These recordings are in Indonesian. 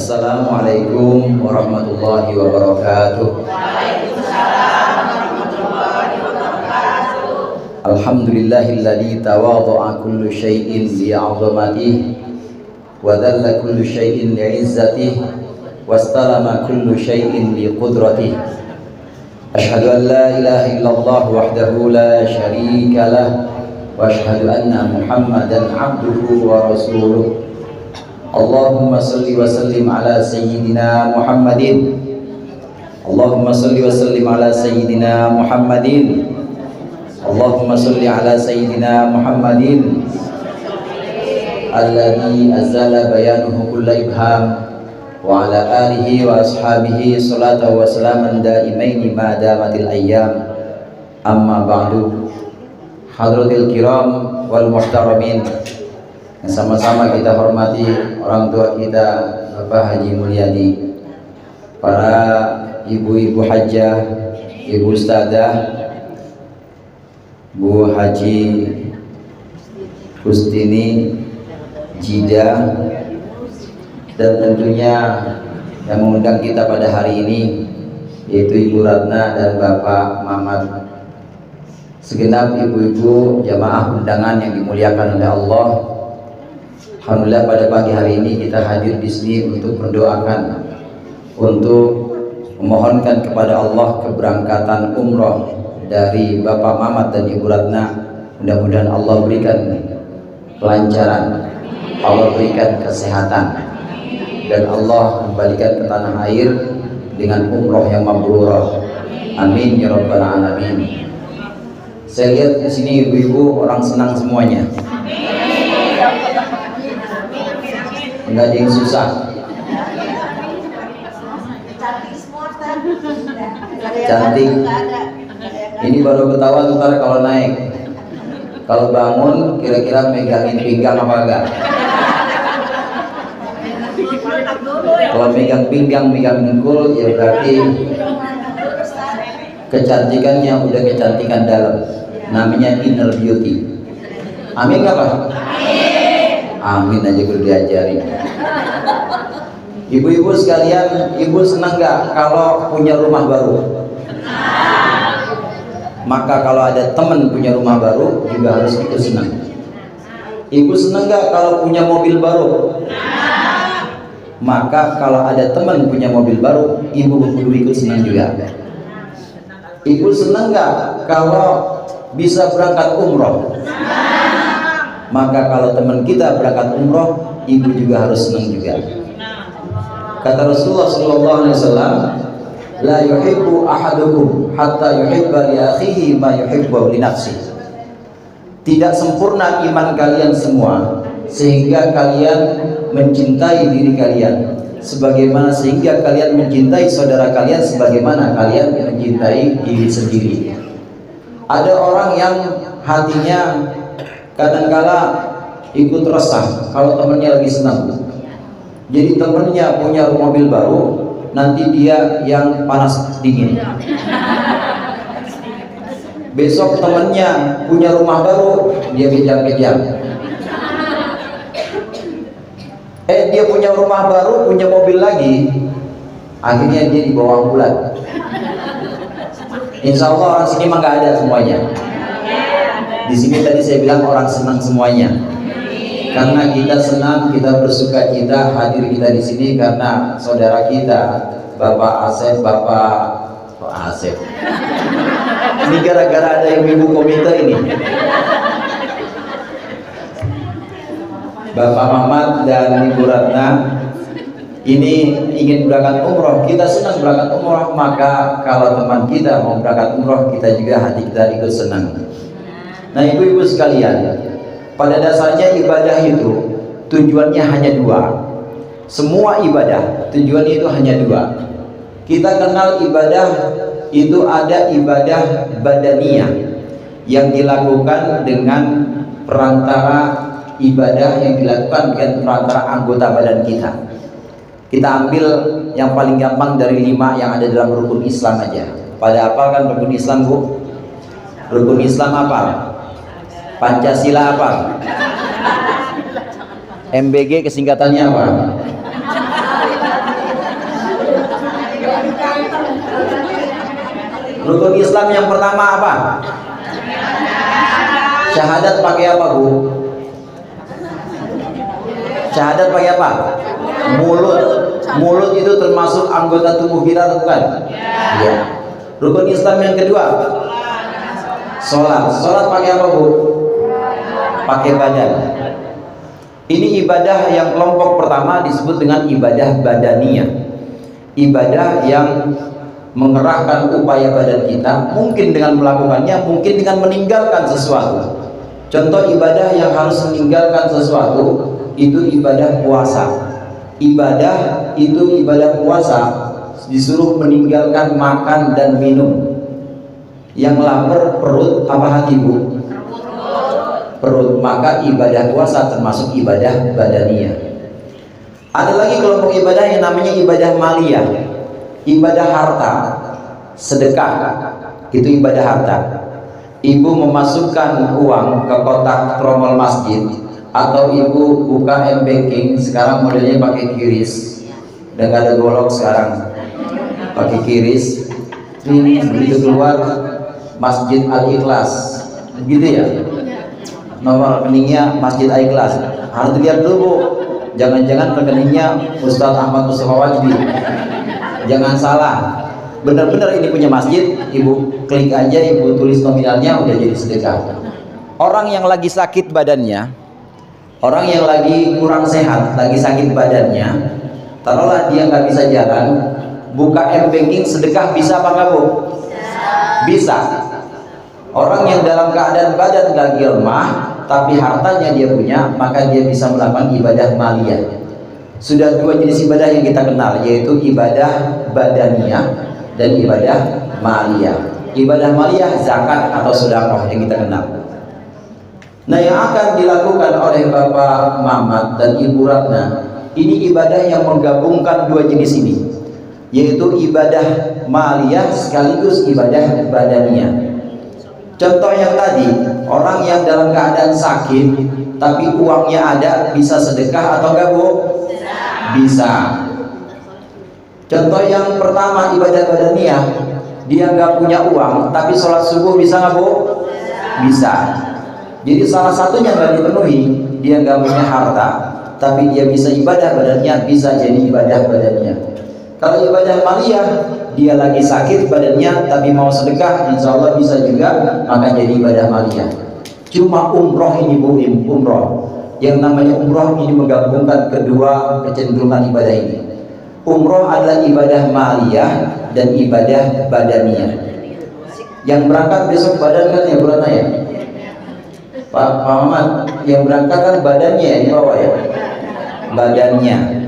Assalamualaikum warahmatullahi wabarakatuh. Alhamdulillahilladzi tawadha'a kullu syai'in li'azamatihi wa dhalla kullu syai'in li'izzatihi wastalama kullu syai'in liqudratihi. Asyhadu an la ilaha illallah wahdahu la syarika lah wa asyhadu anna Muhammadan 'abduhu wa rasuluh. Allahumma salli wa sallim ala sayyidina Muhammadin. Allahumma salli wa sallim ala sayyidina Muhammadin. Allahumma salli ala sayyidina Muhammadin alladhi azala bayanuhu kulla ibham wa ala alihi wa ashabihi salatu wa salaman daimaini ma damatil ayyam. Amma ba'du. Hadratil kiram wal muhtaramin, yang sama-sama kita hormati orang tua kita Bapak Haji Mulyadi, para ibu-ibu hajjah, ibu ustadzah, Bu Haji Kustini Jida, dan tentunya yang mengundang kita pada hari ini yaitu Ibu Ratna dan Bapak Mamat, segenap ibu-ibu jamaah undangan yang dimuliakan oleh Allah. Alhamdulillah pada pagi hari ini kita hadir di sini untuk mendoakan, untuk memohonkan kepada Allah keberangkatan umroh dari Bapak Mamat dan Ibu Ratna. Mudah-mudahan Allah berikan kelancaran, Allah berikan kesehatan, dan Allah kembalikan ke tanah air dengan umroh yang mabrurah. Amin ya rabbal alamin. Saya lihat di sini ibu-ibu orang senang semuanya. Enggak ada yang susah. Cantik. Ini baru ketahuan ntar kalau naik. Kalau bangun kira-kira megangin pinggang apa enggak? Kalau megang pinggang, megang dengkul, ya berarti kecantikannya udah kecantikan dalam. Namanya inner beauty. Amin nggak Pak? Amin aja gue diajarin. Ibu-ibu sekalian, ibu senang nggak kalau punya rumah baru? Maka kalau ada teman punya rumah baru juga harus ikut senang. Ibu senang nggak kalau punya mobil baru? Maka kalau ada teman punya mobil baru, ibu kudu ikut senang juga. Ibu senang nggak kalau bisa berangkat umroh? Maka kalau teman kita berangkat umroh, ibu juga harus senang juga. Kata Rasulullah SAW, la yuhibbu ahadukum hatta yuhibba li akhihi ma yuhibbu li nafsihi. Tidak sempurna iman kalian semua sehingga kalian mencintai diri kalian sebagaimana sehingga kalian mencintai saudara kalian sebagaimana kalian mencintai diri sendiri. Ada orang yang hatinya kadangkala ikut resah kalau temannya lagi senang. Jadi temannya punya mobil baru, nanti dia yang panas dingin. Besok temannya punya rumah baru, dia kejam-kejam. Dia punya rumah baru, punya mobil lagi, akhirnya dia dibawa ambulan. Insya Allah orang sini mah nggak ada semuanya. Di sini tadi saya bilang orang senang semuanya. Karena kita senang, kita bersuka cita hadir kita di sini karena saudara kita Bapak Asep, Bapak Asep. Ini gara-gara ada ibu komite ini. Bapak Mamat dan Ibu Ratna ini ingin berangkat umroh. Kita senang berangkat umroh, maka kalau teman kita mau berangkat umroh, kita juga hati kita ikut senang. Nah ibu-ibu sekalian, pada dasarnya ibadah itu tujuannya hanya dua. Semua ibadah tujuannya itu hanya dua. Kita kenal ibadah itu ada ibadah badaniyah yang dilakukan dengan perantara ibadah yang dilakukan dengan perantara anggota badan kita. Kita ambil yang paling gampang dari 5 yang ada dalam rukun Islam aja. Pada apa kan rukun Islam Bu? Rukun Islam apa? Pancasila apa? MBG kesingkatannya apa? Rukun Islam yang pertama apa? Syahadat pakai apa, Bu? Syahadat pakai apa? Mulut. Mulut itu termasuk anggota tubuh kita atau bukan? Ya. Rukun Islam yang kedua, sholat. Sholat pakai apa, Bu? Pakai badan. Ini ibadah yang kelompok pertama disebut dengan ibadah badaniyah. Ibadah yang mengerahkan upaya badan kita, mungkin dengan melakukannya, mungkin dengan meninggalkan sesuatu. Contoh ibadah yang harus meninggalkan sesuatu itu ibadah puasa. Ibadah itu ibadah puasa disuruh meninggalkan makan dan minum. Yang lapar perut apa hati, Bu? Perut. Maka ibadah puasa termasuk ibadah badaniyah. Ada lagi kelompok ibadah yang namanya ibadah maliyah, ibadah harta, sedekah. Itu ibadah harta. Ibu memasukkan uang ke kotak tromol masjid, atau ibu buka m-banking, sekarang modelnya pakai QRIS, udah gak ada golok sekarang, pakai QRIS. Begitu keluar Masjid Al-Ikhlas, begitu ya, nomor rekeningnya Masjid Al-Ikhlas, harus dilihat dulu, Bu. Jangan-jangan rekeningnya Ustadz Ahmad Mustafa Wajdi, jangan salah. Benar-benar ini punya masjid, ibu klik aja, ibu tulis nominalnya, udah jadi sedekah. Orang yang lagi sakit badannya, orang yang lagi kurang sehat, lagi sakit badannya, taruhlah dia nggak bisa jalan, buka m-banking sedekah, bisa apa nggak, Bu? Bisa. Orang yang dalam keadaan badan lagi lemah tapi hartanya dia punya, maka dia bisa melakukan ibadah maliyah. Sudah dua jenis ibadah yang kita kenal, yaitu ibadah badaniyah dan ibadah maliyah. Ibadah maliyah zakat atau sedekah yang kita kenal. Nah, yang akan dilakukan oleh Bapak Mamat dan Ibu Ratna ini ibadah yang menggabungkan dua jenis ini, yaitu ibadah maliyah sekaligus ibadah badaniyah. Contoh yang tadi, orang yang dalam keadaan sakit tapi uangnya ada, bisa sedekah atau enggak, Bu? Bisa. Contoh yang pertama ibadah badaniyah, dia nggak punya uang tapi sholat subuh, bisa nggak, Bu? Bisa. Jadi salah satunya nggak dipenuhi, dia nggak punya harta tapi dia bisa ibadah badannya, bisa jadi ibadah badannya. Kalau ibadah maliyah, dia lagi sakit badannya tapi mau sedekah, insya Allah bisa juga, maka jadi ibadah maliyah. Cuma umroh ini, Bu, umroh. Yang namanya umroh ini menggabungkan kedua kecenderungan ibadah ini. Umroh adalah ibadah maliyah dan ibadah badaniyah. Yang berangkat besok badan kan ya, Bu Rana ya? Pak Muhammad, yang berangkat kan badannya ya, di bawah ya? Badannya.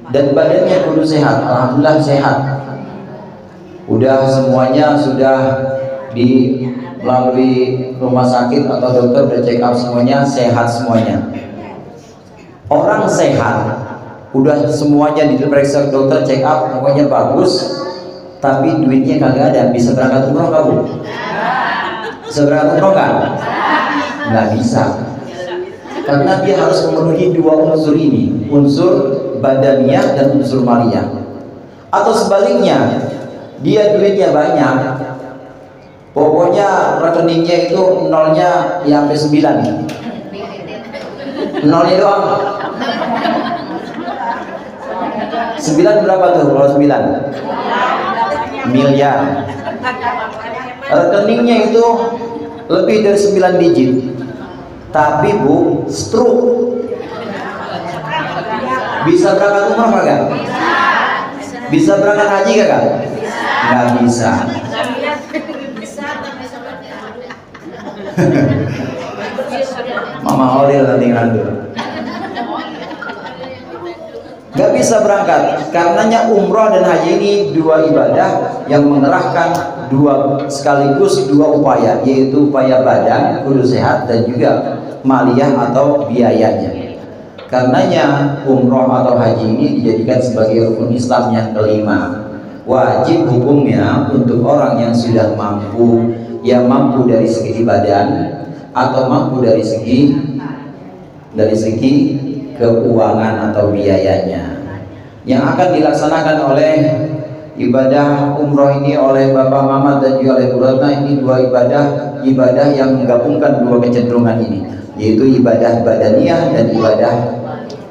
Dan badannya kudu sehat, alhamdulillah sehat. Udah semuanya sudah melalui rumah sakit atau dokter udah check up semuanya, sehat semuanya. Orang sehat udah semuanya diperiksa dokter, check up, pokoknya bagus, tapi duitnya kagak ada, bisa berangkat umroh nggak, Bu? Bisa berangkat umroh nggak? Nggak bisa, karena dia harus memenuhi dua unsur ini, unsur badaniyah dan unsur maliyah. Atau sebaliknya, dia duitnya banyak, pokoknya rekeningnya itu nolnya ya sampai 9, nolnya doang. 9 berapa tuh kalau 9? Miliar. Rekeningnya itu lebih dari 9 digit, tapi, Bu, stroke. Bisa berangkat umroh kagak? Bisa berangkat haji kagak? Nggak bisa. Mama Holil nanti ngandur. Gak bisa berangkat, karenanya umroh dan haji ini dua ibadah yang mengerahkan sekaligus dua upaya, yaitu upaya badan kudu sehat dan juga maliyah atau biayanya. Karenanya umroh atau haji ini dijadikan sebagai rukun Islam yang kelima. Wajib hukumnya untuk orang yang sudah mampu, yang mampu dari segi badan atau mampu dari segi keuangan atau biayanya, yang akan dilaksanakan oleh ibadah umroh ini oleh Bapak Mamat dan juga oleh Bu Ratna, ini dua ibadah yang menggabungkan dua kecenderungan ini, yaitu ibadah badaniyah dan ibadah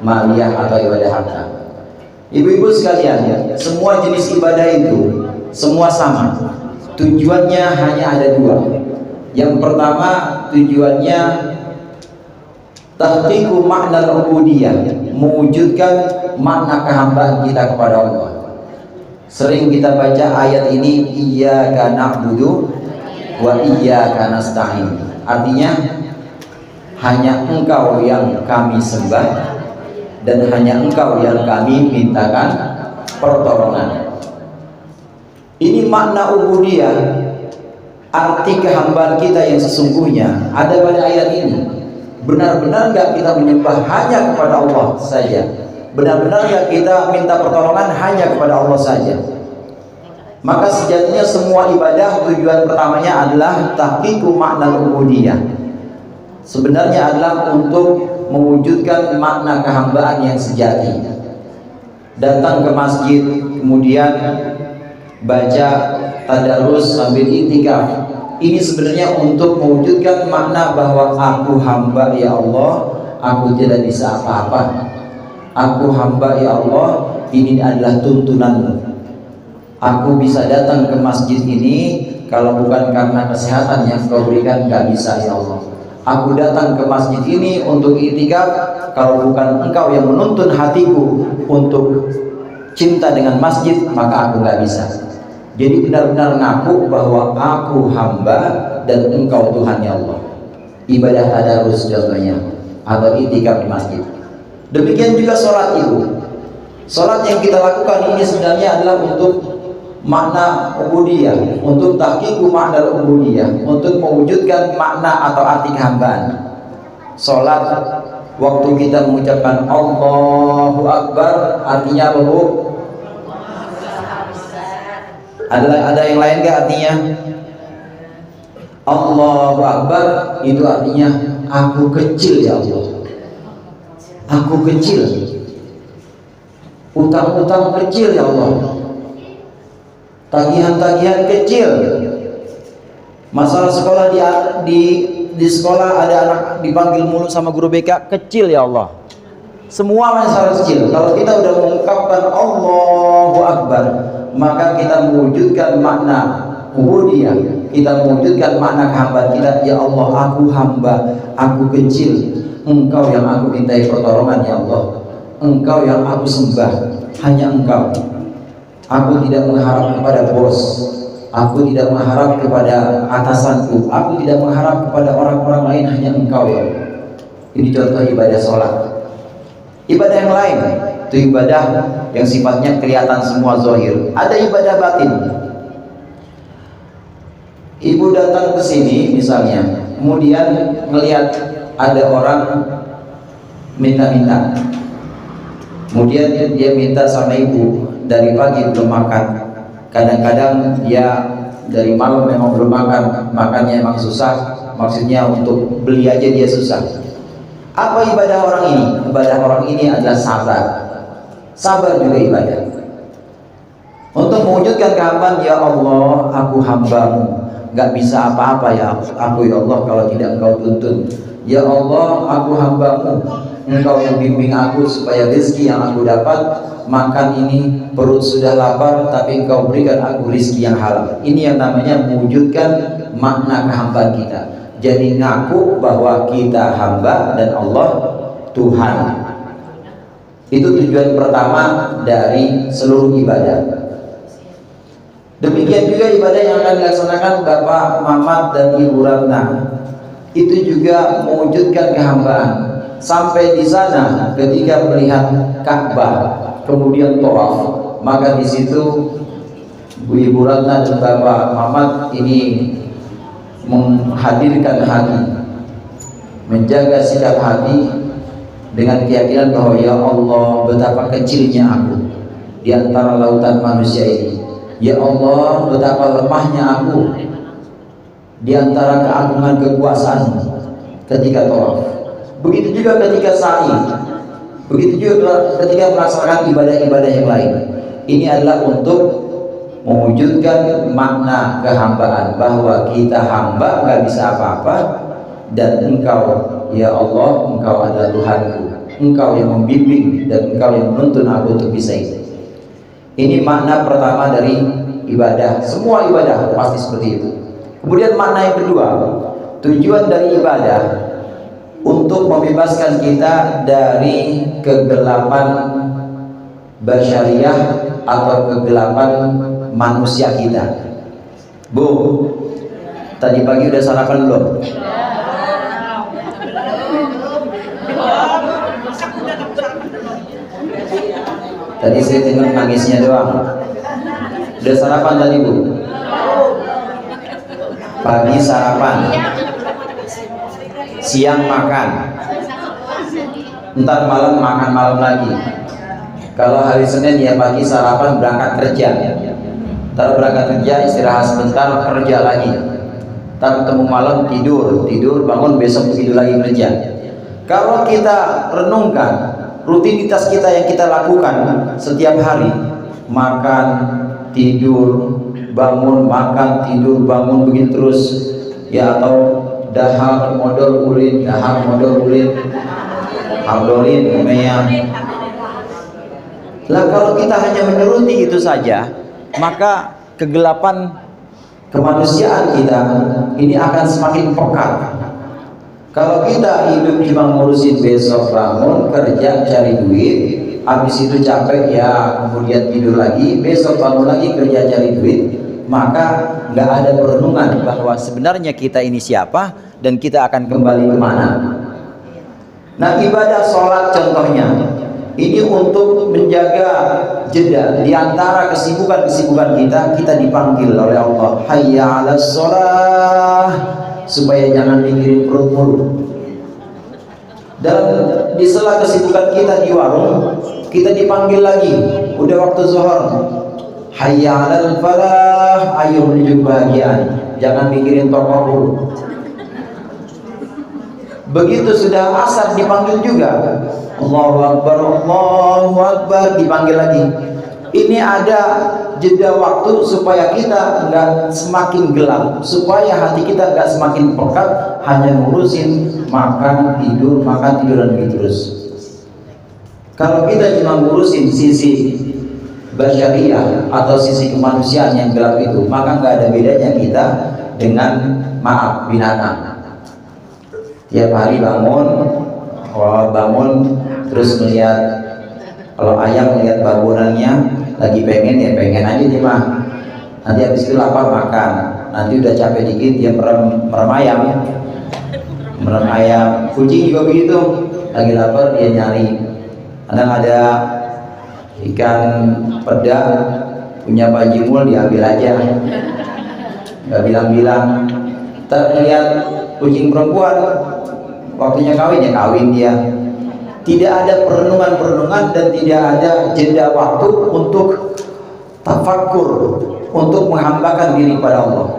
maliyah atau ibadah harta. Ibu-ibu sekalian, ya, semua jenis ibadah itu semua sama. Tujuannya hanya ada dua. Yang pertama, tujuannya tahqiqu makna al-ubudiyah, mewujudkan makna kehambaan kita kepada Allah. Sering kita baca ayat ini, iyyaka na'budu wa iyyaka nasta'in. Artinya hanya Engkau yang kami sembah dan hanya Engkau yang kami mintakan pertolongan. Ini makna ubudiyah, arti kehambaan kita yang sesungguhnya ada pada ayat ini. Benar-benar nggak kita menyembah hanya kepada Allah saja? Benar-benar nggak kita minta pertolongan hanya kepada Allah saja? Maka sejatinya semua ibadah tujuan pertamanya adalah tahqiqu makna ubudiyah. Sebenarnya adalah untuk mewujudkan makna kehambaan yang sejati. Datang ke masjid, kemudian baca tadarus sambil iktikaf, ini sebenarnya untuk mewujudkan makna bahwa aku hamba ya Allah, aku tidak bisa apa-apa. Aku hamba ya Allah, ini adalah tuntunanmu. Aku bisa datang ke masjid ini kalau bukan karena kesehatan yang Kau berikan, gak bisa ya Allah. Aku datang ke masjid ini untuk iktikaf kalau bukan Engkau yang menuntun hatiku untuk cinta dengan masjid, maka aku gak bisa. Jadi benar-benar ngaku bahwa aku hamba dan Engkau Tuhan ya Allah. Ibadah tadarus contohnya, atau iktikaf di masjid. Demikian juga sholat itu. Sholat yang kita lakukan ini sebenarnya adalah untuk makna ubudiyah, untuk tahqiqu makna ubudiyah, untuk mewujudkan makna atau arti kehambaan. Sholat waktu kita mengucapkan Allahu Akbar, artinya apa, Bu? Ada yang lain gak artinya? Allahu Akbar itu artinya aku kecil ya Allah. Aku kecil. Utang-utang kecil ya Allah. Tagihan-tagihan kecil. Masalah sekolah di sekolah ada anak dipanggil mulu sama guru BK, kecil ya Allah. Semua masalah kecil. Kalau kita udah mengungkapkan Allahu Akbar, maka kita mewujudkan makna ubudiyah, kita mewujudkan makna kehambaan kita. Ya Allah, aku hamba, aku kecil, Engkau yang aku mintai pertolongan ya Allah, Engkau yang aku sembah, hanya Engkau. Aku tidak mengharap kepada bos, aku tidak mengharap kepada atasanku, aku tidak mengharap kepada orang-orang lain, hanya Engkau ya Allah. Ini contoh ibadah sholat. Ibadah yang lain itu ibadah yang sifatnya kelihatan semua zahir. Ada ibadah batin. Ibu datang ke sini misalnya, kemudian melihat ada orang minta-minta, kemudian dia minta sama ibu, dari pagi belum makan, kadang-kadang dia dari malam memang belum makan, makannya emang susah, maksudnya untuk beli aja dia susah. Apa ibadah orang ini? Ibadah orang ini adalah sabar. Sabar juga ibadah. Untuk mewujudkan kehambaan, ya Allah, aku hambamu, gak bisa apa-apa ya aku ya Allah kalau tidak Engkau tuntun. Ya Allah, aku hambamu, Engkau yang bimbing aku supaya rezeki yang aku dapat, makan ini perut sudah lapar, tapi Engkau berikan aku rezeki yang halal. Ini yang namanya mewujudkan makna kehambaan kita. Jadi ngaku bahwa kita hamba dan Allah Tuhan. Itu tujuan pertama dari seluruh ibadah. Demikian juga ibadah yang akan dilaksanakan Bapak Mamat dan Ibu Ratna, itu juga mewujudkan kehambaan. Sampai di sana ketika melihat Ka'bah, kemudian tawaf, maka di situ Ibu Ratna dan Bapak Mamat ini menghadirkan hati, menjaga sikap hati dengan keyakinan bahwa ya Allah, betapa kecilnya aku di antara lautan manusia ini. Ya Allah, betapa lemahnya aku di antara keagungan kekuasaan-Mu ketika tawaf. Begitu juga ketika sa'i, begitu juga ketika melaksanakan ibadah-ibadah yang lain. Ini adalah untuk mewujudkan makna kehambaan, bahwa kita hamba nggak bisa apa-apa, dan Engkau ya Allah, Engkau adalah Tuhanku, Engkau yang membimbing dan Engkau yang menuntun aku untuk bisa itu. Ini makna pertama dari ibadah. Semua ibadah pasti seperti itu. Kemudian makna yang kedua, tujuan dari ibadah untuk membebaskan kita dari kegelapan basyariah atau kegelapan manusia kita. Bu, tadi pagi udah sarapan belum? Tadi saya dengar nangisnya doang. Udah sarapan tadi, Bu? Pagi sarapan, siang makan, ntar malam makan malam lagi. Kalau hari Senin ya pagi sarapan berangkat kerja, ntar berangkat kerja istirahat sebentar kerja lagi, ntar ketemu malam tidur bangun besok begitu lagi kerja. Kalau kita renungkan rutinitas kita yang kita lakukan setiap hari, makan tidur bangun, makan tidur bangun begitu terus ya, atau dahar modal ulin aldolin meya. Lah kalau kita hanya menuruti itu saja, maka kegelapan kemanusiaan kita ini akan semakin pekat. Kalau kita hidup cuma ngurusin besok bangun kerja cari duit, habis itu capek ya kemudian tidur lagi, besok bangun lagi kerja cari duit, maka nggak ada perenungan bahwa sebenarnya kita ini siapa dan kita akan kembali kemana. Nah, ibadah sholat contohnya ini untuk menjaga jeda di antara kesibukan-kesibukan kita dipanggil oleh Allah, hayya 'alas sholah, supaya jangan mikirin perut mulu. Dan di sela kesibukan kita di warung, kita dipanggil lagi, udah waktu zuhur, hayya 'alal falah, ayo menuju kebahagiaan, jangan mikirin toko dulu. Begitu sudah asar dipanggil juga, Allahu Akbar, dipanggil lagi. Ini ada jeda waktu supaya kita nggak semakin gelap, supaya hati kita nggak semakin pekat hanya ngurusin makan tidur dan begitu terus. Kalau kita cuma ngurusin sisi basyariah atau sisi kemanusiaan yang gelap itu, maka nggak ada bedanya kita dengan binatang. Tiap hari bangun terus melihat, kalau ayam melihat bangunannya lagi pengen ya pengen aja dia mah, nanti habis itu lapar makan, nanti udah capek dikit dia merem ayam. Kucing juga begitu, lagi lapar dia nyari. Kadang ada ikan peda punya Pak Jimul diambil aja, nggak bilang-bilang. Terlihat kucing perempuan waktunya kawin ya kawin dia. Tidak ada perenungan dan tidak ada jeda waktu untuk tafakkur, untuk menghambakan diri kepada Allah.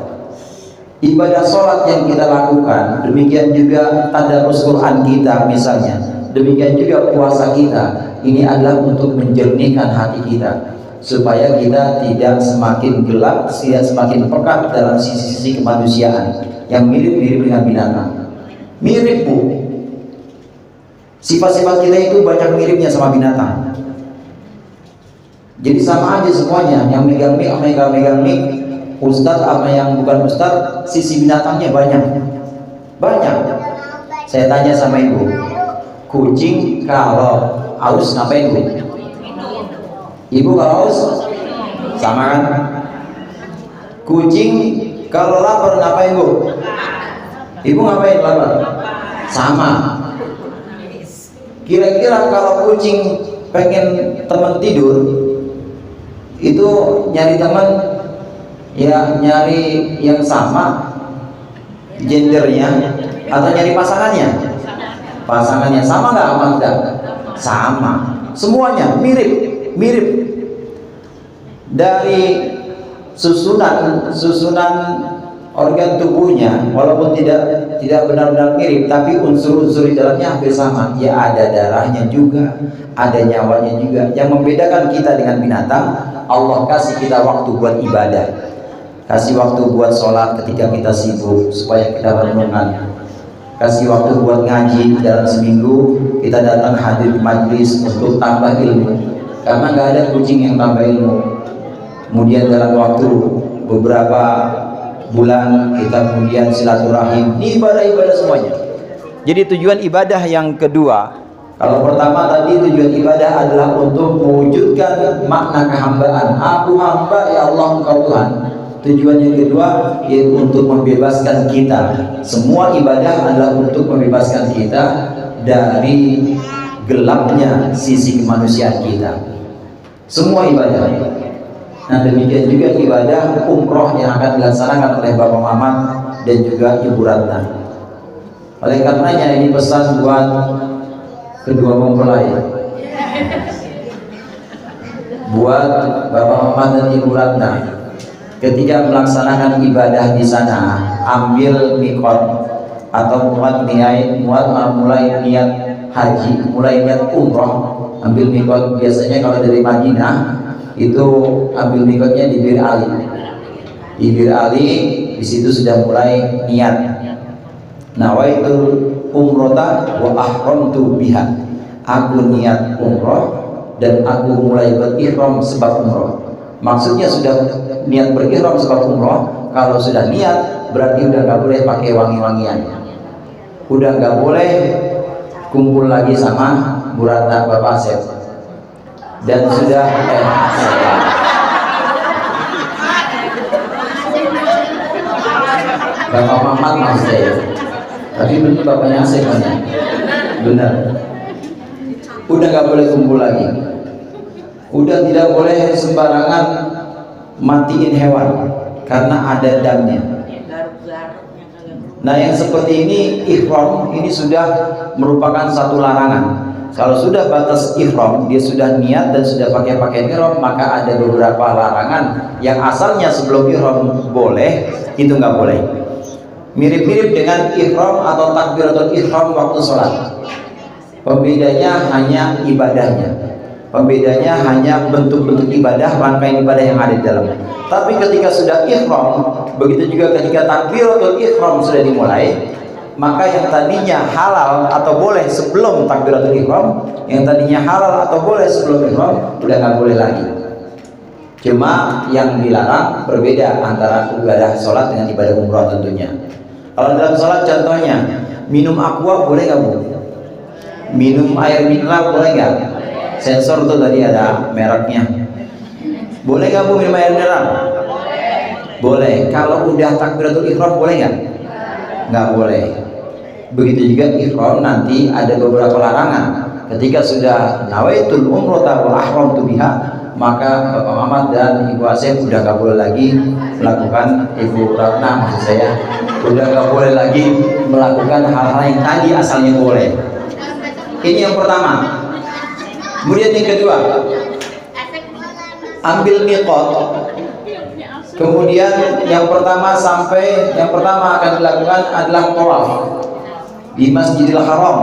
Ibadah sholat yang kita lakukan, demikian juga tadarus Quran kita misalnya, demikian juga puasa kita, ini adalah untuk menjernihkan hati kita, supaya kita tidak semakin gelap, tidak semakin pekat dalam sisi-sisi kemanusiaan yang mirip-mirip dengan binatang. Mirip, Bu. Sifat-sifat kita itu banyak miripnya sama binatang. Jadi sama aja semuanya, yang megang mic, ustadz sama yang bukan ustadz, sisi binatangnya banyak. Saya tanya sama ibu, kucing kalau aus ngapain, Bu? Ibu kalau aus sama kan? Kucing kalau lapar ngapain, Bu? Ibu ngapain lapar? Sama. Kira-kira kalau kucing pengen teman tidur, itu nyari teman ya nyari yang sama gendernya atau nyari pasangannya sama nggak sama enggak? Sama, semuanya mirip dari susunan organ tubuhnya, walaupun tidak tidak benar-benar mirip, tapi unsur-unsur di dalamnya hampir sama. Ya ada darahnya juga, ada nyawanya juga. Yang membedakan kita dengan binatang, Allah kasih kita waktu buat ibadah, kasih waktu buat sholat ketika kita sibuk supaya kita renungan, kasih waktu buat ngaji dalam seminggu kita datang hadir di majlis untuk tambah ilmu, karena nggak ada kucing yang tambah ilmu. Kemudian dalam waktu beberapa bulan kita kemudian silaturahim, ini ibadah-ibadah semuanya. Jadi tujuan ibadah yang kedua, kalau pertama tadi tujuan ibadah adalah untuk mewujudkan makna kehambaan, aku hamba ya Allah engkau Tuhan. Tujuan yang kedua yaitu untuk membebaskan kita. Semua ibadah adalah untuk membebaskan kita dari gelapnya sisi kemanusiaan kita. Semua ibadah. Nah demikian juga ibadah umroh yang akan dilaksanakan oleh Bapak Mamat dan juga Ibu Ratna. Oleh karenanya ini pesan buat kedua mempelai, buat Bapak Mamat dan Ibu Ratna, ketika melaksanakan ibadah di sana ambil mikot atau mulai niat haji, mulai niat umroh, ambil mikot. Biasanya kalau dari Madinah itu ambil mikotnya di Bir Ali. Di Bir Ali di situ sudah mulai niat. Nawaitul umrota wa ahramtu biha. Aku niat umroh dan aku mulai berihram sebab umroh. Maksudnya sudah niat berihram sebab umroh. Kalau sudah niat berarti udah nggak boleh pakai wangi-wangian, udah nggak boleh kumpul lagi sama Bu Ratna Bapak Asep, dan sudah Bapak Mamat maksud saya, tapi benar bapaknya Asep mana? Benar. Udah nggak boleh kumpul lagi, udah tidak boleh sembarangan matiin hewan karena ada damnya. Nah yang seperti ini ihram ini sudah merupakan satu larangan. Kalau sudah batas ihram, dia sudah niat dan sudah pakai pakaian ihram, maka ada beberapa larangan yang asalnya sebelum ihram boleh, itu nggak boleh. Mirip-mirip dengan ihram atau takbiratul ihram waktu sholat. Pembedanya hanya ibadahnya, pembedanya hanya bentuk-bentuk ibadah, rangkaian ibadah yang ada di dalamnya. Tapi ketika sudah ihram, begitu juga ketika takbiratul ihram sudah dimulai, maka yang tadinya halal atau boleh sebelum takbiratul ihram, yang tadinya halal atau boleh sebelum ihram, udah nggak boleh lagi. Cuma yang dilarang berbeda antara ibadah sholat dengan ibadah umroh tentunya. Kalau dalam sholat contohnya, minum aqua boleh nggak Bu? Minum air mineral boleh nggak? Sensor tuh tadi ada mereknya. Boleh nggak Bu minum air mineral? Boleh. Kalau udah takbiratul ihram boleh nggak? Nggak boleh. Begitu juga ihram nanti ada beberapa larangan. Ketika sudah nawaitul umrata wa ahramtu biha, maka Bapak Mamat dan Ibu Asep udah nggak boleh lagi melakukan, Ibu Ratna maksud saya, udah nggak boleh lagi melakukan hal-hal yang tadi asalnya boleh. Ini yang pertama. Kemudian yang kedua, ambil miqat. Kemudian yang pertama akan dilakukan adalah tawaf di Masjidil Haram.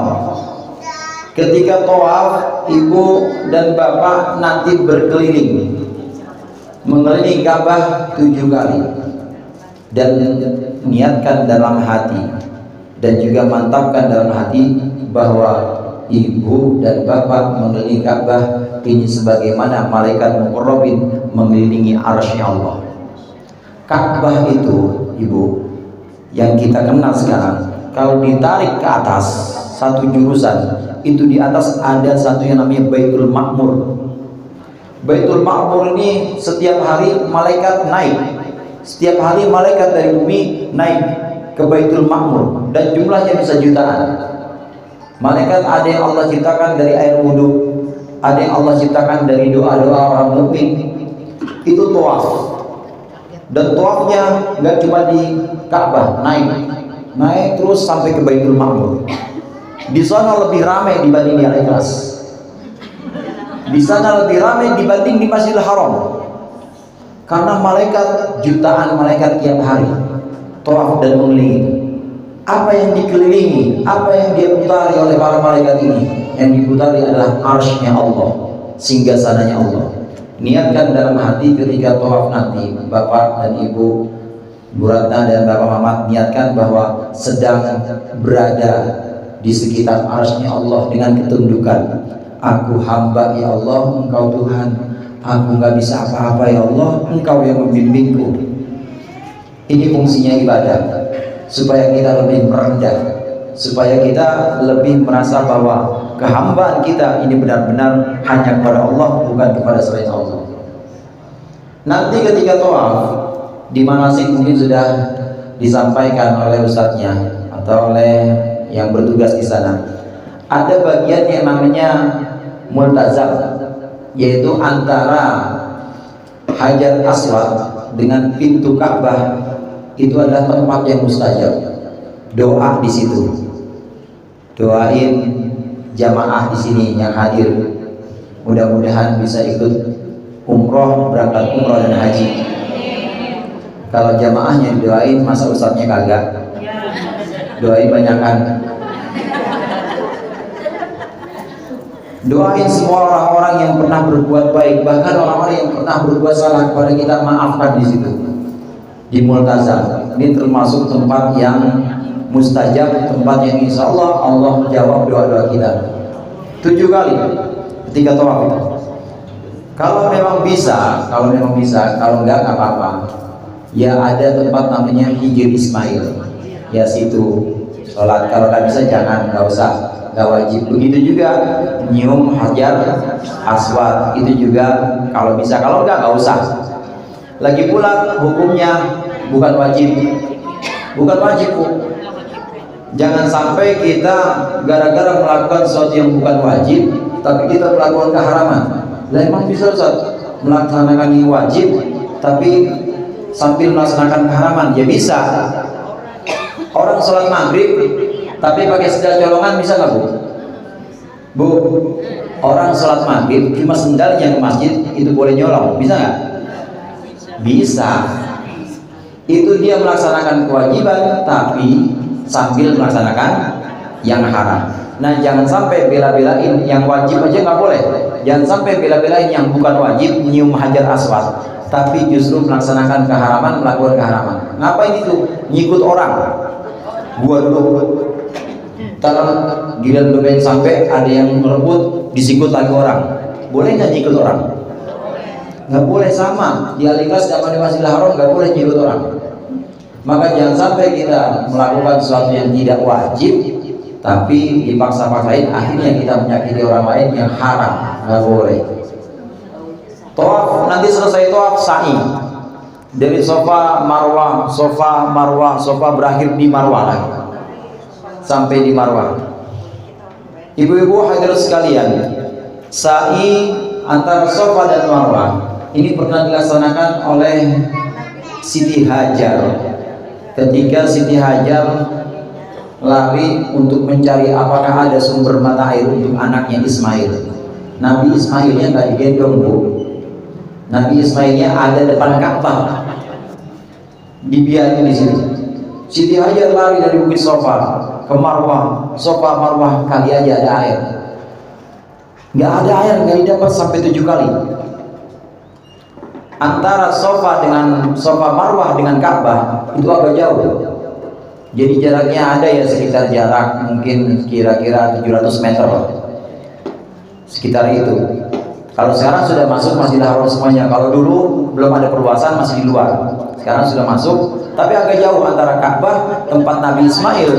Ketika tawaf, ibu dan bapak nanti berkeliling, mengelilingi Ka'bah 7 kali, dan niatkan dalam hati dan juga mantapkan dalam hati bahwa ibu dan bapak mengelilingi Ka'bah ini sebagaimana malaikat muqarrabin mengelilingi arsy Allah. Ka'bah itu, ibu, yang kita kenal sekarang, kalau ditarik ke atas satu jurusan, itu di atas ada satu yang namanya Baitul Ma'mur. Baitul Ma'mur ini setiap hari malaikat naik, setiap hari malaikat dari bumi naik ke Baitul Ma'mur, dan jumlahnya bisa jutaan. Malaikat ada yang Allah ciptakan dari air wudhu, ada yang Allah ciptakan dari doa-doa orang mukmin. Itu tawaf, dan tawafnya nggak cuma di Ka'bah, naik terus sampai ke Baitul Ma'mur. Di sana lebih ramai dibanding di Al-Ikhlas. Di sana lebih ramai dibanding di Masjidil Haram, karena malaikat, jutaan malaikat tiap hari tawaf dan mengelilingi. Apa yang dikelilingi, apa yang dia putari oleh para malaikat ini? Yang diputari adalah arsy-Nya Allah, singgasananya Allah. Niatkan dalam hati ketika tawaf nanti, Bapak dan Ibu, Bu Ratna dan Bapak Mamat, niatkan bahwa sedang berada di sekitar arsy-Nya Allah dengan ketundukan. Aku hamba ya Allah, Engkau Tuhan. Aku nggak bisa apa-apa ya Allah, Engkau yang membimbingku. Ini fungsinya ibadah, supaya kita lebih merendah, supaya kita lebih merasa bahwa kehambaan kita ini benar-benar hanya kepada Allah, bukan kepada selain Allah. Nanti ketika tawaf di manasik mungkin sudah disampaikan oleh ustadznya atau oleh yang bertugas di sana. Ada bagian yang namanya multazam, yaitu antara Hajar Aswad dengan pintu Ka'bah. Itu adalah tempat yang mustajab. Doa di situ. Doain jamaah di sini yang hadir. Mudah-mudahan bisa ikut umroh, berangkat umroh dan haji. Kalau jamaahnya didoain, masa ustadznya kagak? Doain banyakan. Doain semua orang-orang yang pernah berbuat baik, bahkan orang-orang yang pernah berbuat salah kepada kita, maafkan di situ. Di multazam ini termasuk tempat yang mustajab, tempat yang insya Allah Allah jawab doa-doa kita 7 kali ketika tawaf itu. Kalau memang bisa, kalau enggak apa-apa. Ya ada tempat namanya Hijr Ismail, ya situ sholat. Kalau nggak bisa jangan, nggak usah, nggak wajib. Begitu juga nyium Hajar Aswad, itu juga kalau bisa. Kalau nggak usah. Lagi pula hukumnya bukan wajib, Bu. Jangan sampai kita gara-gara melakukan sesuatu yang bukan wajib, tapi kita melakukan keharaman. Lah emang bisa Ustaz melaksanakan yang wajib, tapi sambil melaksanakan keharaman? Ya bisa. Orang sholat maghrib, tapi pakai sendal colongan bisa nggak Bu? Orang sholat maghrib cuma sendalnya ke masjid, itu boleh nyolong, bisa nggak? Bisa. Itu dia melaksanakan kewajiban tapi sambil melaksanakan yang haram. Nah, jangan sampai bela-belain yang wajib aja nggak boleh. Jangan sampai bela-belain yang bukan wajib nyium Hajar Aswad, tapi justru melaksanakan keharaman, melakukan keharaman. Ngapain itu? Ngikut orang. Gua dulu. Tangan giliran udah pengen sampai ada yang merebut, disikut lagi orang. Boleh nggak ngikut orang? Nggak boleh. Sama di Al-Ikhlas sama di Masjidil Haram nggak boleh ngikut orang. Maka jangan sampai kita melakukan sesuatu yang tidak wajib tapi dipaksa-paksain, akhirnya kita menyakiti orang lain yang haram. Nggak boleh. Tawaf, nanti selesai tawaf sa'i dari Safa Marwah berakhir di Marwah lagi sampai di Marwah. Ibu-ibu hadirin sekalian, sa'i antara Safa dan Marwah ini pernah dilaksanakan oleh Siti Hajar. Ketika Siti Hajar lari untuk mencari apakah ada sumber mata air untuk anaknya Ismail. Nabi Ismailnya nggak digendong, Bu. Nabi Ismailnya ada depan Ka'bah, dibiarin di situ. Siti Hajar lari dari Bukit Safa ke Marwah, Safa Marwah, kali aja ada air. Nggak ada air, nggak didapat sampai 7 kali. Antara Safa Marwah dengan Ka'bah itu agak jauh. Jadi jaraknya ada ya sekitar jarak mungkin kira-kira 700 meter sekitar itu. Kalau sekarang sudah masuk Masjidil Haram semuanya. Kalau dulu belum ada perluasan, masih di luar. Sekarang sudah masuk, tapi agak jauh antara Ka'bah tempat Nabi Ismail.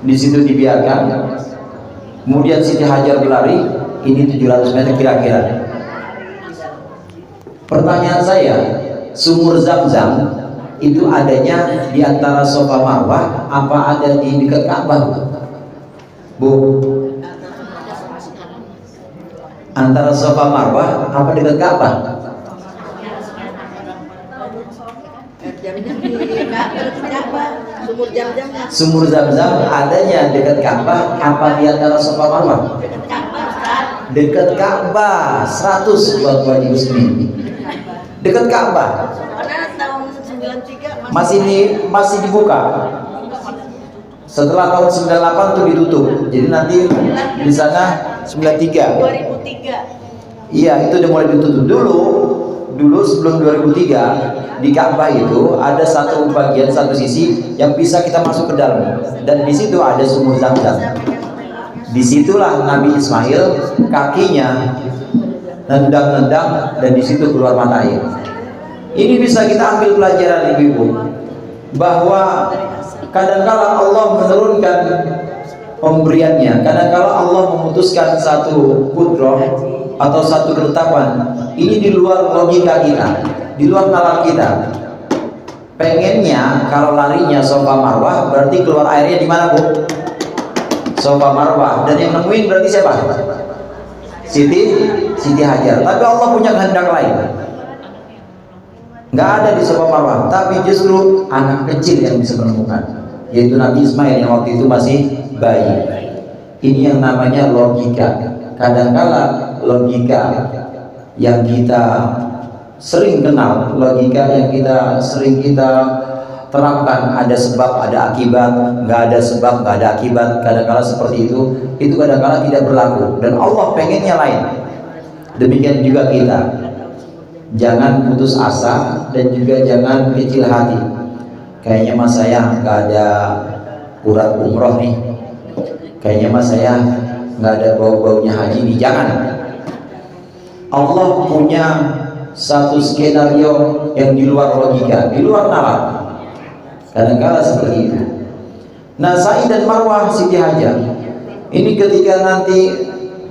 Di situ dibiarkan. Kemudian Siti Hajar berlari, ini 700 meter kira-kira. Pertanyaan saya, sumur Zam-Zam itu adanya di antara Safa Marwah apa ada di dekat Ka'bah? Bu, antara Safa Marwah apa dekat Ka'bah? Sumur Zam-Zam adanya dekat Ka'bah apa di antara Safa Marwah? Dekat Ka'bah. 100 buat wajib muslim. Dekat Ka'bah. Masih dibuka. Setelah tahun 98 tuh ditutup. Jadi nanti di sana 93. 2003. Iya, itu udah mulai ditutup. Dulu sebelum 2003 di Ka'bah itu ada satu bagian, satu sisi yang bisa kita masuk ke dalam, dan di situ ada sumur Zam-Zam. Disitulah Nabi Ismail kakinya nendang-nendang dan di situ keluar mata air. Ini bisa kita ambil pelajaran ibu-ibu, bahwa kadangkala Allah menurunkan pemberiannya, kadangkala Allah memutuskan satu kudrah atau satu ketetapan ini di luar logika kita, di luar nalar kita. Pengennya kalau larinya Safa Marwah berarti keluar airnya di mana, Bu? Safa Marwah. Dan yang nemuin berarti siapa? Siti Hajar. Tapi Allah punya kehendak lain. Nggak ada di Safa Marwah, tapi justru anak kecil yang bisa menemukan, yaitu Nabi Ismail yang waktu itu masih bayi. Ini yang namanya logika. Kadangkala logika yang kita sering kenal, logika yang kita sering terapkan, ada sebab ada akibat, nggak ada sebab nggak ada akibat, kadangkala seperti itu kadangkala tidak berlaku, dan Allah pengennya lain. Demikian juga kita, jangan putus asa dan juga jangan kecil hati. Kayaknya mas saya nggak ada urat umroh nih, kayaknya mas saya nggak ada bau-baunya haji nih. Jangan. Allah punya satu skenario yang di luar logika, di luar nalar. Kadang-kadang seperti itu. Nah, Sa'i dan Marwah Siti Hajar ini ketika nanti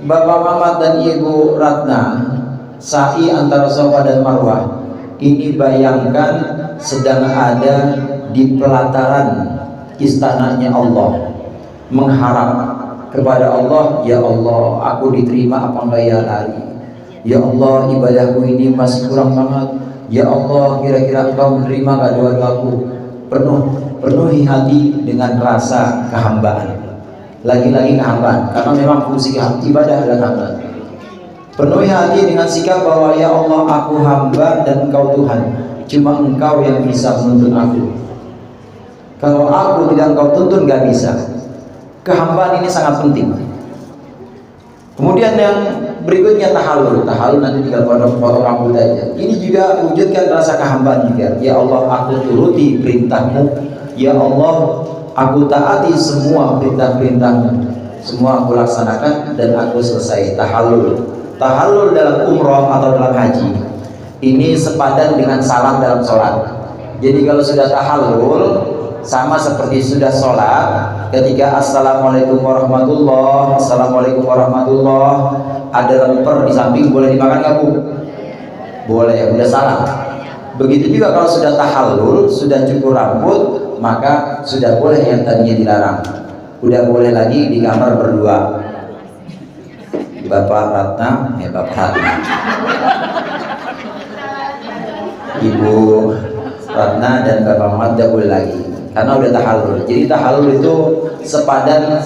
Bapak Mamat dan Ibu Ratna sa'i antara Safa dan Marwah, ini bayangkan sedang ada di pelataran istananya Allah, mengharap kepada Allah, ya Allah, aku diterima apa enggak ya lari? Ya Allah, ibadahku ini masih kurang banget. Ya Allah, kira-kira Engkau menerima enggak doa-doaku? Penuhi hati dengan rasa kehambaan. Lagi-lagi kehambaan, karena memang fungsi ibadah adalah hamba. Penuhi hati dengan sikap bahwa ya Allah, aku hamba dan Engkau Tuhan. Cuma Engkau yang bisa menuntun aku. Kalau aku tidak Engkau tuntun, nggak bisa. Kehambaan ini sangat penting. Kemudian yang berikutnya tahallul. Tahallul nanti tinggal potong rambut aja. Ini juga wujudkan rasa kehambaan juga. Ya Allah, aku turuti perintahmu. Ya Allah, aku taati semua perintah-perintahmu. Semua aku laksanakan dan aku selesai. Tahallul. Tahallul dalam umroh atau dalam haji ini sepadan dengan salam dalam sholat. Jadi kalau sudah tahallul sama seperti sudah sholat, ketika assalamualaikum warahmatullah, assalamualaikum warahmatullah, ada lemper di samping, boleh dimakan nggak Bu? Boleh, udah salam. Begitu juga kalau sudah tahallul, sudah cukur rambut, maka sudah boleh yang tadinya dilarang, udah boleh lagi di kamar berdua. Bapak Ratna, Bapak Ratna, Ibu Ratna dan Bapak Muhammad tidak boleh lagi karena udah tahallul. Jadi tahallul itu sepadan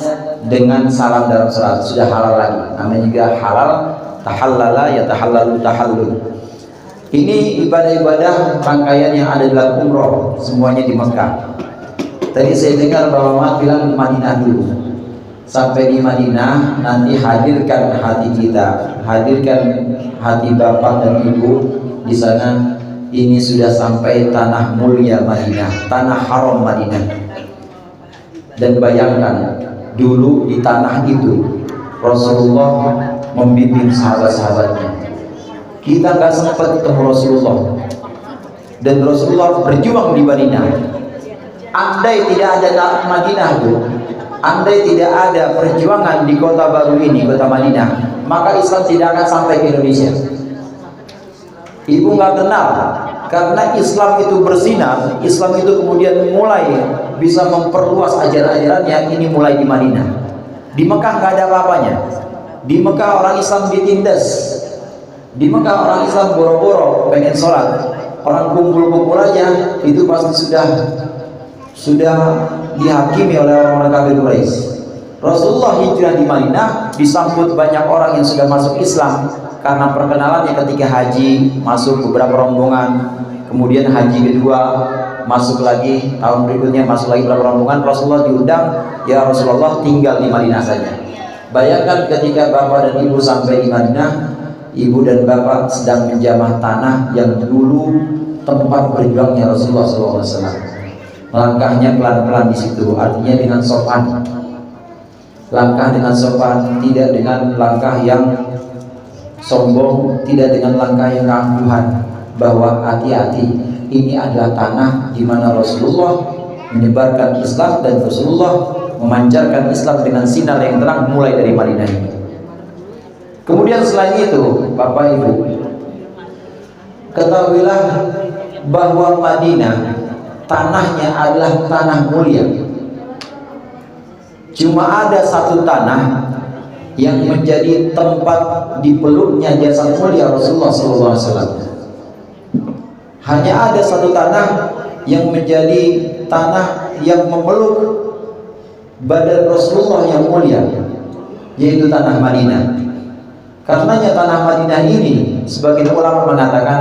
dengan salam dalam sholat, sudah halal lagi. Namanya juga halal, tahallala ya tahallalu tahallul. Ini ibadah-ibadah rangkaian yang ada dalam umroh, semuanya di Mekah. Tadi saya dengar Bapak Muhammad bilang Madinah dulu. Sampai di Madinah nanti hadirkan hati kita, hadirkan hati Bapak dan Ibu di sana. Ini sudah sampai tanah mulia Madinah, tanah haram Madinah. Dan bayangkan dulu di tanah itu Rasulullah membimbing sahabat-sahabatnya. Kita nggak sempat ketemu Rasulullah, dan Rasulullah berjuang di Madinah. Andai tidak ada Madinah Bu, andai tidak ada perjuangan di kota baru ini, kota Madinah, maka Islam tidak akan sampai ke Indonesia. Ibu nggak kenal, karena Islam itu bersinar, Islam itu kemudian mulai bisa memperluas ajaran-ajarannya. Ini mulai di Madinah. Di Mekah nggak ada apa-apanya. Di Mekah orang Islam ditindas. Di Mekah orang Islam boro-boro pengen sholat, orang kumpul-kumpul aja itu pasti sudah dihakimi oleh orang-orang kafir Quraisy. Rasulullah hijrah di Madinah, disambut banyak orang yang sudah masuk Islam karena perkenalannya ketika haji, masuk beberapa rombongan. Kemudian haji kedua masuk lagi, tahun berikutnya masuk lagi berapa rombongan, Rasulullah diundang, ya Rasulullah tinggal di Madinah saja. Bayangkan ketika bapak dan ibu sampai di Madinah, ibu dan bapak sedang menjamah tanah yang dulu tempat berjuangnya Rasulullah SAW. Langkahnya pelan-pelan di situ, artinya dengan sopan. Langkah dengan sopan, tidak dengan langkah yang sombong, tidak dengan langkah yang keangkuhan. Bahwa hati-hati, ini adalah tanah di mana Rasulullah menyebarkan Islam dan Rasulullah memancarkan Islam dengan sinar yang terang mulai dari Madinah ini. Kemudian selain itu, Bapak Ibu, ketahuilah bahwa Madinah tanahnya adalah tanah mulia. Cuma ada satu tanah yang menjadi tempat dipeluknya jasad mulia Rasulullah SAW. Hanya ada satu tanah yang menjadi tanah yang memeluk badan Rasulullah yang mulia, yaitu tanah Madinah. Karenanya tanah Madinah ini, sebagian ulama mengatakan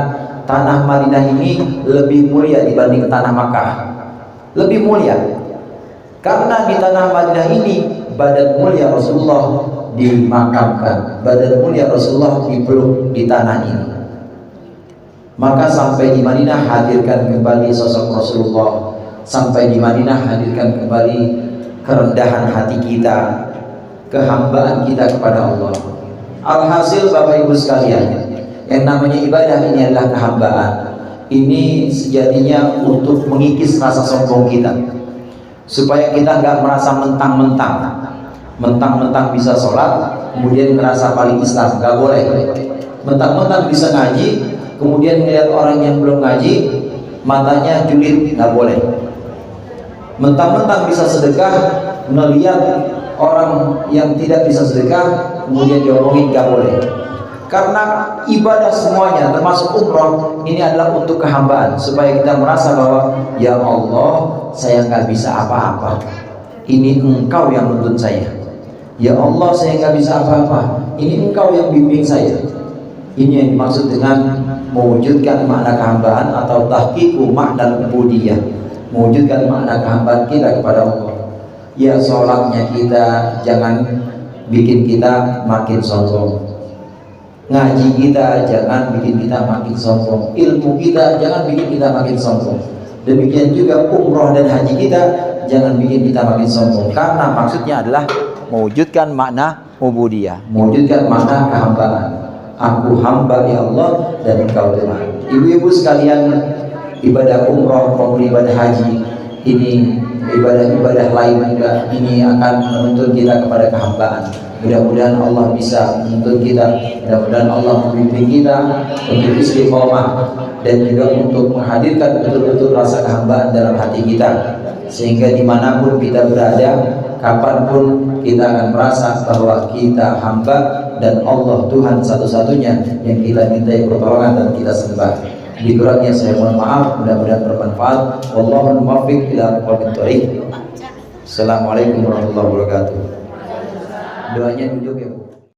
tanah Madinah ini lebih mulia dibanding tanah Makkah. Lebih mulia karena di tanah Madinah ini badan mulia Rasulullah dimakamkan, badan mulia Rasulullah dipeluk di tanah ini. Maka sampai di Madinah hadirkan kembali sosok Rasulullah, sampai di Madinah hadirkan kembali kerendahan hati kita, kehambaan kita kepada Allah. Alhasil Bapak Ibu sekalian, yang namanya ibadah ini adalah kehambaan. Ini sejatinya untuk mengikis rasa sombong kita, supaya kita nggak merasa mentang-mentang bisa sholat kemudian merasa paling Islam. Nggak boleh. Mentang-mentang bisa ngaji kemudian melihat orang yang belum ngaji matanya julid, nggak boleh. Mentang-mentang bisa sedekah melihat orang yang tidak bisa sedekah kemudian diomongin, nggak boleh. Karena ibadah semuanya termasuk umroh ini adalah untuk kehambaan, supaya kita merasa bahwa ya Allah, saya nggak bisa apa-apa, ini Engkau yang menuntun saya. Ya Allah, saya nggak bisa apa-apa, ini Engkau yang bimbing saya. Ini yang dimaksud dengan mewujudkan makna kehambaan atau tahqiqu makna ubudiyah, mewujudkan makna kehambaan kita kepada Allah. Ya, sholatnya kita jangan bikin kita makin sombong, ngaji kita jangan bikin kita makin sombong, ilmu kita jangan bikin kita makin sombong. Demikian juga umroh dan haji kita jangan bikin kita makin sombong, karena maksudnya adalah mewujudkan makna ubudiyah, mewujudkan makna kehambaan. Aku hamba ya Allah dan Engkau Tuhan. Ibu-ibu sekalian, ibadah umroh maupun ibadah haji ini, ibadah-ibadah lain juga ini akan menuntun kita kepada kehambaan. Mudah-mudahan Allah bisa menuntun kita, mudah-mudahan Allah membimbing kita untuk istiqomah dan juga untuk menghadirkan betul-betul rasa kehambaan dalam hati kita, sehingga dimanapun kita berada, kapanpun kita akan merasa bahwa kita hamba dan Allah Tuhan satu-satunya yang kita mintai pertolongan dan kita sembah. Dikurangnya saya mohon maaf, mudah-mudahan bermanfaat. Wallahul muwaffiq ila aqwamit thoriq. Assalamualaikum warahmatullahi wabarakatuh. Doanya duduk ya Bu.